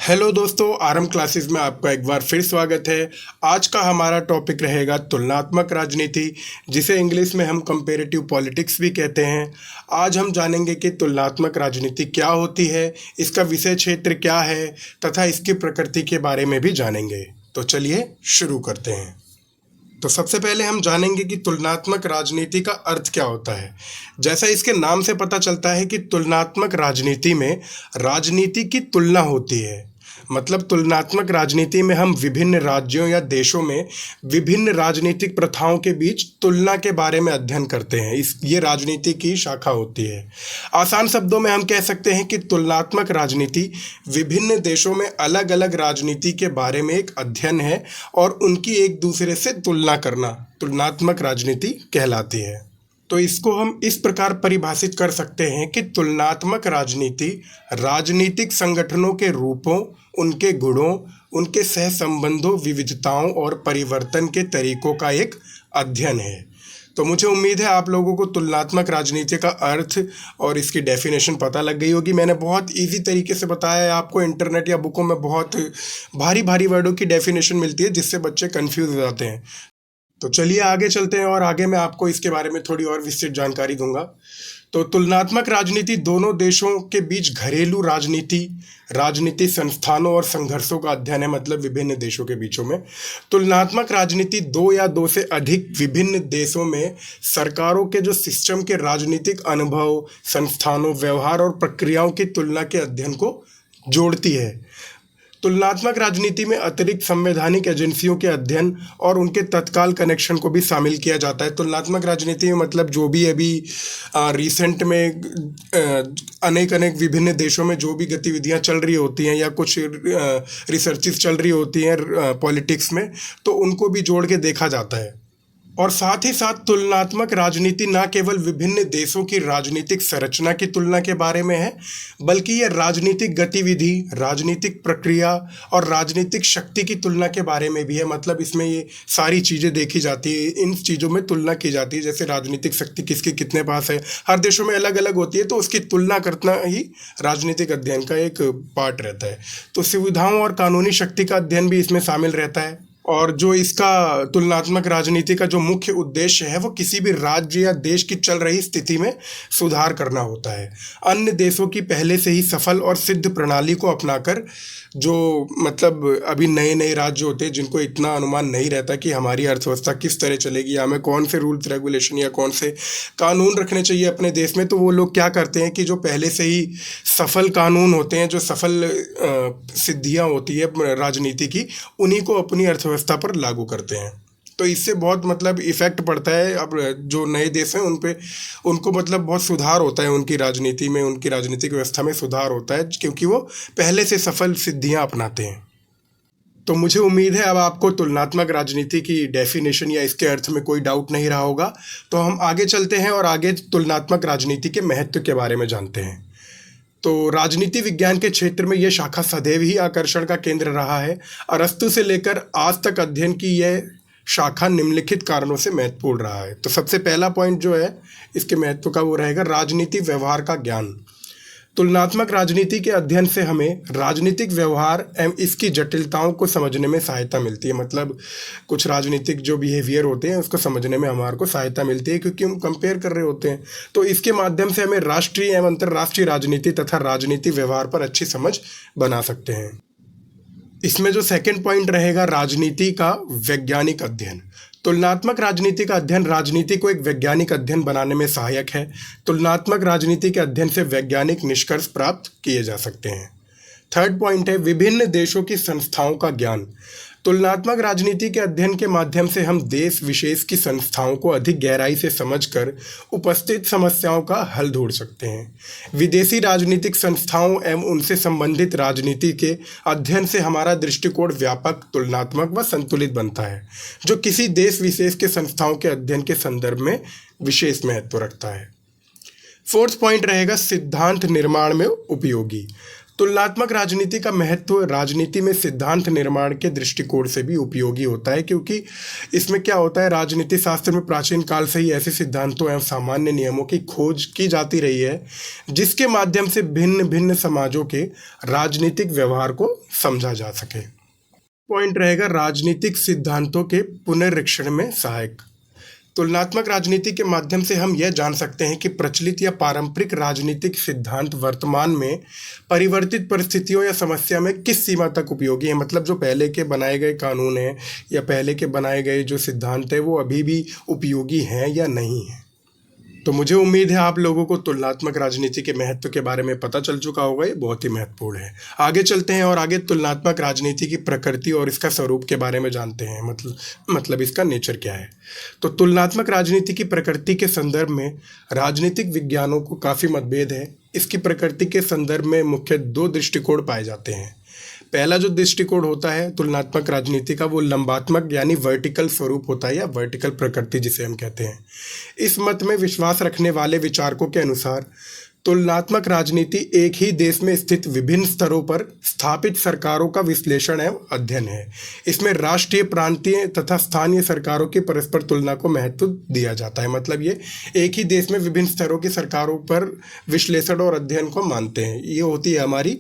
Hello दोस्तों, RM classes में आपका एक बार फिर स्वागत है। आज का हमारा टॉपिक रहेगा तुलनात्मक राजनीति, जिसे इंग्लिश में हम कंपेरेटिव पॉलिटिक्स भी कहते हैं। आज हम जानेंगे कि तुलनात्मक राजनीति क्या होती है, इसका विषय क्षेत्र क्या है तथा इसकी प्रकृति के बारे में भी जानेंगे। तो चलिए शुरू करते हैं। तो सबसे पहले हम जानेंगे कि तुलनात्मक राजनीति का अर्थ क्या होता है। जैसा इसके नाम से पता चलता है कि तुलनात्मक राजनीति में राजनीति की तुलना होती है। मतलब तुलनात्मक राजनीति में हम विभिन्न राज्यों या देशों में विभिन्न राजनीतिक प्रथाओं के बीच तुलना के बारे में अध्ययन करते हैं। ये राजनीति की शाखा होती है। आसान शब्दों में हम कह सकते हैं कि तुलनात्मक राजनीति विभिन्न देशों में अलग अलग राजनीति के बारे में एक अध्ययन है और उनकी एक दूसरे से तुलना करना तुलनात्मक राजनीति कहलाती है। तो इसको हम इस प्रकार परिभाषित कर सकते हैं कि तुलनात्मक राजनीति राजनीतिक संगठनों के रूपों, उनके गुणों, उनके सहसंबंधों, विविधताओं और परिवर्तन के तरीकों का एक अध्ययन है। तो मुझे उम्मीद है आप लोगों को तुलनात्मक राजनीति का अर्थ और इसकी डेफिनेशन पता लग गई होगी। मैंने बहुत इजी तरीके से बताया है आपको। इंटरनेट या बुकों में बहुत भारी भारी वर्डों की डेफिनेशन मिलती है जिससे बच्चे कंफ्यूज हो जाते हैं। तो चलिए आगे चलते हैं और आगे मैं आपको इसके बारे में थोड़ी और विस्तृत जानकारी दूंगा। तो तुलनात्मक राजनीति दोनों देशों के बीच घरेलू राजनीति संस्थानों और संघर्षों का अध्ययन है। मतलब विभिन्न देशों के बीचों में तुलनात्मक राजनीति दो या दो से अधिक विभिन्न देशों में सरकारों के जो सिस्टम के राजनीतिक अनुभव, संस्थानों, व्यवहार और प्रक्रियाओं की तुलना के अध्ययन को जोड़ती है। तुलनात्मक राजनीति में अतिरिक्त संवैधानिक एजेंसियों के अध्ययन और उनके तत्काल कनेक्शन को भी शामिल किया जाता है। तुलनात्मक राजनीति में मतलब जो भी अभी रिसेंट में अनेक विभिन्न देशों में जो भी गतिविधियां चल रही होती हैं या कुछ रिसर्चेस चल रही होती हैं पॉलिटिक्स में, तो उनको भी जोड़ के देखा जाता है। और साथ ही साथ तुलनात्मक राजनीति न केवल विभिन्न देशों की राजनीतिक संरचना की तुलना के बारे में है, बल्कि यह राजनीतिक गतिविधि, राजनीतिक प्रक्रिया और राजनीतिक शक्ति की तुलना के बारे में भी है। मतलब इसमें ये सारी चीज़ें देखी जाती है, इन चीज़ों में तुलना की जाती है। जैसे राजनीतिक शक्ति किसके कितने पास है, हर देशों में अलग अलग होती है, तो उसकी तुलना करना ही राजनीतिक अध्ययन का एक पार्ट रहता है। तो सुविधाओं और कानूनी शक्ति का अध्ययन भी इसमें शामिल रहता है। और जो इसका तुलनात्मक राजनीति का जो मुख्य उद्देश्य है वो किसी भी राज्य या देश की चल रही स्थिति में सुधार करना होता है। अन्य देशों की पहले से ही सफल और सिद्ध प्रणाली को अपनाकर जो मतलब अभी नए राज्य होते हैं जिनको इतना अनुमान नहीं रहता कि हमारी अर्थव्यवस्था किस तरह चलेगी या हमें कौन से रूल्स रेगुलेशन या कौन से कानून रखने चाहिए अपने देश में, तो वो लोग क्या करते हैं कि जो पहले से ही सफल कानून होते हैं, जो सफल सिद्धियां होती है राजनीति की, उन्हीं को अपनी अर्थव्यवस्था पर लागू करते हैं। तो इससे बहुत मतलब इफ़ेक्ट पड़ता है। अब जो नए देश हैं उनको मतलब बहुत सुधार होता है उनकी राजनीति में, उनकी राजनीतिक व्यवस्था में सुधार होता है क्योंकि वो पहले से सफल सिद्धियां अपनाते हैं। तो मुझे उम्मीद है अब आपको तुलनात्मक राजनीति की डेफिनेशन या इसके अर्थ में कोई डाउट नहीं रहा होगा। तो हम आगे चलते हैं और आगे तुलनात्मक राजनीति के महत्व के बारे में जानते हैं। तो राजनीति विज्ञान के क्षेत्र में यह शाखा सदैव ही आकर्षण का केंद्र रहा है। अरस्तु से लेकर आज तक अध्ययन की यह शाखा निम्नलिखित कारणों से महत्वपूर्ण रहा है। तो सबसे पहला पॉइंट जो है इसके महत्व का वो रहेगा राजनीति व्यवहार का ज्ञान। तुलनात्मक राजनीति के अध्ययन से हमें राजनीतिक व्यवहार एवं इसकी जटिलताओं को समझने में सहायता मिलती है। मतलब कुछ राजनीतिक जो बिहेवियर होते हैं उसको समझने में हमारे को सहायता मिलती है क्योंकि हम कंपेयर कर रहे होते हैं। तो इसके माध्यम से हमें राष्ट्रीय एवं अंतर्राष्ट्रीय राजनीति तथा राजनीति व्यवहार पर अच्छी समझ बना सकते हैं। इसमें जो सेकंड पॉइंट रहेगा राजनीति का वैज्ञानिक अध्ययन। तुलनात्मक राजनीति का अध्ययन राजनीति को एक वैज्ञानिक अध्ययन बनाने में सहायक है। तुलनात्मक राजनीति के अध्ययन से वैज्ञानिक निष्कर्ष प्राप्त किए जा सकते हैं। थर्ड पॉइंट है विभिन्न देशों की संस्थाओं का ज्ञान। तुलनात्मक राजनीति के अध्ययन के माध्यम से हम देश विशेष की संस्थाओं को अधिक गहराई से समझकर उपस्थित समस्याओं का हल ढूंढ सकते हैं। विदेशी राजनीतिक संस्थाओं एवं उनसे संबंधित राजनीति के अध्ययन से हमारा दृष्टिकोण व्यापक, तुलनात्मक व संतुलित बनता है, जो किसी देश विशेष के संस्थाओं के अध्ययन के संदर्भ में विशेष महत्व रखता है। फोर्थ पॉइंट रहेगा सिद्धांत निर्माण में उपयोगी। तुलनात्मक राजनीति का महत्व राजनीति में सिद्धांत निर्माण के दृष्टिकोण से भी उपयोगी होता है, क्योंकि इसमें क्या होता है, राजनीति शास्त्र में प्राचीन काल से ही ऐसे सिद्धांतों एवं सामान्य नियमों की खोज की जाती रही है जिसके माध्यम से भिन्न भिन्न समाजों के राजनीतिक व्यवहार को समझा जा सके। पॉइंट रहेगा राजनीतिक सिद्धांतों के पुनरीक्षण में सहायक। तुलनात्मक राजनीति के माध्यम से हम यह जान सकते हैं कि प्रचलित या पारंपरिक राजनीतिक सिद्धांत वर्तमान में परिवर्तित परिस्थितियों या समस्या में किस सीमा तक उपयोगी है। मतलब जो पहले के बनाए गए कानून हैं या पहले के बनाए गए जो सिद्धांत हैं वो अभी भी उपयोगी हैं या नहीं हैं। तो मुझे उम्मीद है आप लोगों को तुलनात्मक राजनीति के महत्व के बारे में पता चल चुका होगा, ये बहुत ही महत्वपूर्ण है। आगे चलते हैं और आगे तुलनात्मक राजनीति की प्रकृति और इसका स्वरूप के बारे में जानते हैं, मतलब इसका नेचर क्या है। तो तुलनात्मक राजनीति की प्रकृति के संदर्भ में राजनीतिक विज्ञानों को काफ़ी मतभेद है। इसकी प्रकृति के संदर्भ में मुख्य दो दृष्टिकोण पाए जाते हैं। पहला जो दृष्टिकोण होता है तुलनात्मक राजनीति का, वो लंबात्मक यानी वर्टिकल स्वरूप होता है या वर्टिकल प्रकृति जिसे हम कहते हैं। इस मत में विश्वास रखने वाले विचारकों के अनुसार तुलनात्मक राजनीति एक ही देश में स्थित विभिन्न स्तरों पर स्थापित सरकारों का विश्लेषण एवं अध्ययन है। इसमें राष्ट्रीय, प्रांतीय तथा स्थानीय सरकारों की परस्पर तुलना को महत्व दिया जाता है। मतलब ये एक ही देश में विभिन्न स्तरों की सरकारों पर विश्लेषण और अध्ययन को मानते हैं। ये होती है हमारी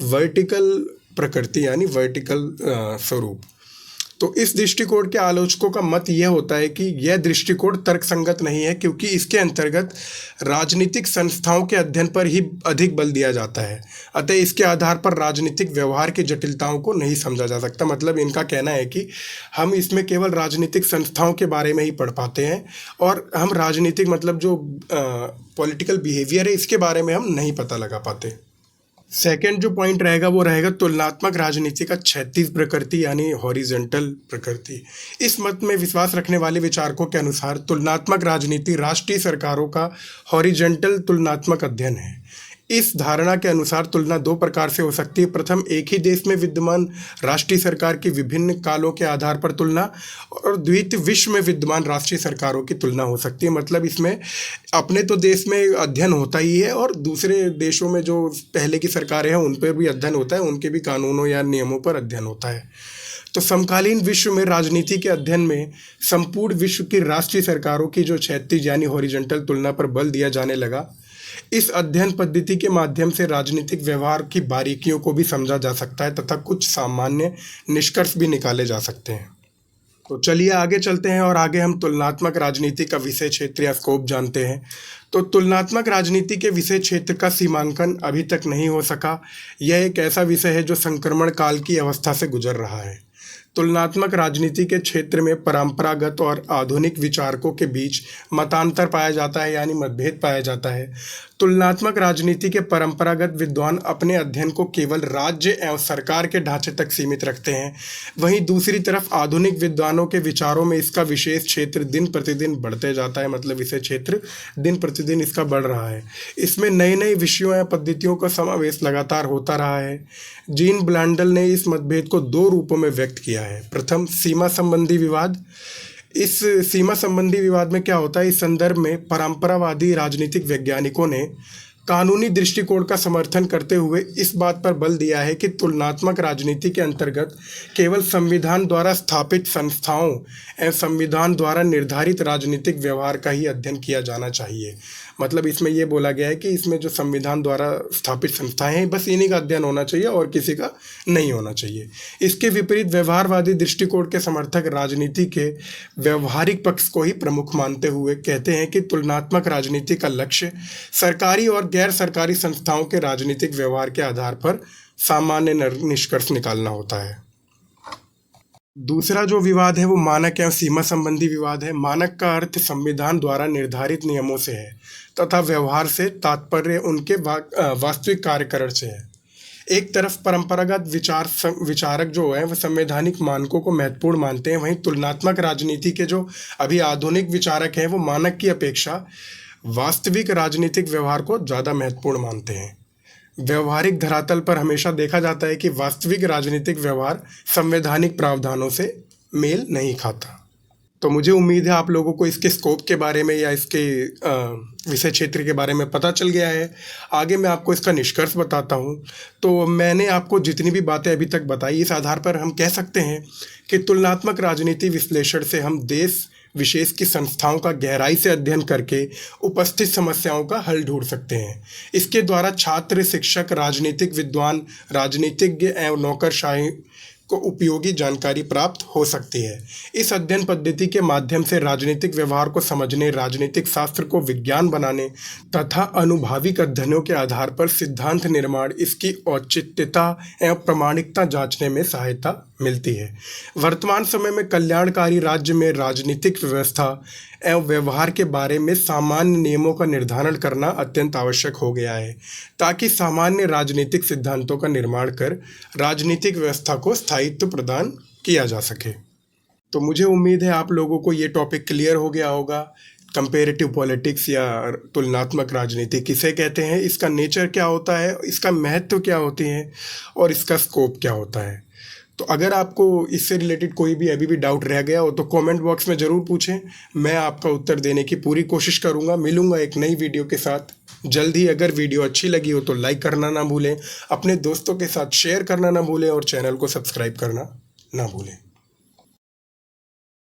वर्टिकल प्रकृति यानी वर्टिकल स्वरूप। तो इस दृष्टिकोण के आलोचकों का मत यह होता है कि यह दृष्टिकोण तर्कसंगत नहीं है, क्योंकि इसके अंतर्गत राजनीतिक संस्थाओं के अध्ययन पर ही अधिक बल दिया जाता है। अतः इसके आधार पर राजनीतिक व्यवहार की जटिलताओं को नहीं समझा जा सकता। मतलब इनका कहना है कि हम इसमें केवल राजनीतिक संस्थाओं के बारे में ही पढ़ पाते हैं और हम राजनीतिक मतलब जो पॉलिटिकल बिहेवियर है इसके बारे में हम नहीं पता लगा पाते। सेकेंड जो पॉइंट रहेगा वो रहेगा तुलनात्मक राजनीति का क्षैतिज प्रकृति यानी हॉरिजॉन्टल प्रकृति। इस मत में विश्वास रखने वाले विचारकों के अनुसार तुलनात्मक राजनीति राष्ट्रीय सरकारों का हॉरिजॉन्टल तुलनात्मक अध्ययन है। इस धारणा के अनुसार तुलना दो प्रकार से हो सकती है। प्रथम, एक ही देश में विद्यमान राष्ट्रीय सरकार की विभिन्न कालों के आधार पर तुलना, और द्वितीय, विश्व में विद्यमान राष्ट्रीय सरकारों की तुलना हो सकती है। मतलब इसमें अपने तो देश में अध्ययन होता ही है और दूसरे देशों में जो पहले की सरकारें हैं उन पर भी अध्ययन होता है, उनके भी कानूनों या नियमों पर अध्ययन होता है। तो समकालीन विश्व में राजनीति के अध्ययन में संपूर्ण विश्व की राष्ट्रीय सरकारों की जो क्षैतिज यानी हॉरिजॉन्टल तुलना पर बल दिया जाने लगा। इस अध्ययन पद्धति के माध्यम से राजनीतिक व्यवहार की बारीकियों को भी समझा जा सकता है तथा कुछ सामान्य निष्कर्ष भी निकाले जा सकते हैं। तो चलिए आगे चलते हैं और आगे हम तुलनात्मक राजनीति का विषय क्षेत्र या स्कोप जानते हैं। तो तुलनात्मक राजनीति के विषय क्षेत्र का सीमांकन अभी तक नहीं हो सका। यह एक ऐसा विषय है जो संक्रमण काल की अवस्था से गुजर रहा है। तुलनात्मक राजनीति के क्षेत्र में परंपरागत और आधुनिक विचारकों के बीच मतांतर पाया जाता है यानी मतभेद पाया जाता है। तुलनात्मक राजनीति के परंपरागत विद्वान अपने अध्ययन को केवल राज्य एवं सरकार के ढांचे तक सीमित रखते हैं। वहीं दूसरी तरफ आधुनिक विद्वानों के विचारों में इसका विशेष क्षेत्र दिन प्रतिदिन बढ़ते जाता है। मतलब विषय क्षेत्र दिन प्रतिदिन इसका बढ़ रहा है। इसमें नए नए विषयों या पद्धतियों का समावेश लगातार होता रहा है। जीन ब्लांडल ने इस मतभेद को दो रूपों में व्यक्त किया है। प्रथम, सीमा संबंधी विवाद। इस सीमा संबंधी विवाद में क्या होता है, इस संदर्भ में परंपरावादी राजनीतिक वैज्ञानिकों ने कानूनी दृष्टिकोण का समर्थन करते हुए इस बात पर बल दिया है कि तुलनात्मक राजनीति के अंतर्गत केवल संविधान द्वारा स्थापित संस्थाओं एवं संविधान द्वारा निर्धारित राजनीतिक व्यवहार का ही अध्ययन किया जाना चाहिए। मतलब इसमें यह बोला गया है कि इसमें जो संविधान द्वारा स्थापित संस्थाएं हैं बस इन्हीं का अध्ययन होना चाहिए और किसी का नहीं होना चाहिए। इसके विपरीत व्यवहारवादी दृष्टिकोण के समर्थक राजनीति के व्यवहारिक पक्ष को ही प्रमुख मानते हुए कहते हैं कि तुलनात्मक राजनीति का लक्ष्य सरकारी और गैर सरकारी संस्थाओं के राजनीतिक व्यवहार के आधार पर सामान्य निष्कर्ष निकालना होता है। दूसरा जो विवाद है वो मानक एवं सीमा संबंधी विवाद है। मानक का अर्थ संविधान द्वारा निर्धारित नियमों से है तथा व्यवहार से तात्पर्य उनके वास्तविक कार्यकरण से है। एक तरफ परंपरागत विचारक जो है वह संवैधानिक मानकों को महत्वपूर्ण मानते हैं, वहीं तुलनात्मक राजनीति के जो अभी आधुनिक विचारक हैं वो मानक की अपेक्षा वास्तविक राजनीतिक व्यवहार को ज़्यादा महत्वपूर्ण मानते हैं। व्यवहारिक धरातल पर हमेशा देखा जाता है कि वास्तविक राजनीतिक व्यवहार संवैधानिक प्रावधानों से मेल नहीं खाता। तो मुझे उम्मीद है आप लोगों को इसके स्कोप के बारे में या इसके विषय क्षेत्र के बारे में पता चल गया है। आगे मैं आपको इसका निष्कर्ष बताता हूँ। तो मैंने आपको जितनी भी बातें अभी तक बताई, इस आधार पर हम कह सकते हैं कि तुलनात्मक राजनीति विश्लेषण से हम देश विशेष की संस्थाओं का गहराई से अध्ययन करके उपस्थित समस्याओं का हल ढूंढ सकते हैं। इसके द्वारा छात्र, शिक्षक, राजनीतिक विद्वान, राजनीतिज्ञ एवं नौकरशाही को उपयोगी जानकारी प्राप्त हो सकती है। इस अध्ययन पद्धति के माध्यम से राजनीतिक व्यवहार को समझने, राजनीतिक शास्त्र को विज्ञान बनाने तथा अनुभाविक अध्ययनों के आधार पर सिद्धांत निर्माण, इसकी औचित्यता एवं प्रामाणिकता जांचने में सहायता मिलती है। वर्तमान समय में कल्याणकारी राज्य में राजनीतिक व्यवस्था एवं व्यवहार के बारे में सामान्य नियमों का निर्धारण करना अत्यंत आवश्यक हो गया है, ताकि सामान्य राजनीतिक सिद्धांतों का निर्माण कर राजनीतिक व्यवस्था को स्थायित्व प्रदान किया जा सके। तो मुझे उम्मीद है आप लोगों को ये टॉपिक क्लियर हो गया होगा। कंपेरेटिव पॉलिटिक्स या तुलनात्मक राजनीति किसे कहते हैं, इसका नेचर क्या होता है, इसका महत्व क्या होती है और इसका स्कोप क्या होता है। तो अगर आपको इससे रिलेटेड कोई भी अभी भी डाउट रह गया हो तो कमेंट बॉक्स में ज़रूर पूछें, मैं आपका उत्तर देने की पूरी कोशिश करूँगा। मिलूँगा एक नई वीडियो के साथ जल्द ही। अगर वीडियो अच्छी लगी हो तो लाइक करना ना भूलें, अपने दोस्तों के साथ शेयर करना ना भूलें और चैनल को सब्सक्राइब करना ना भूलें।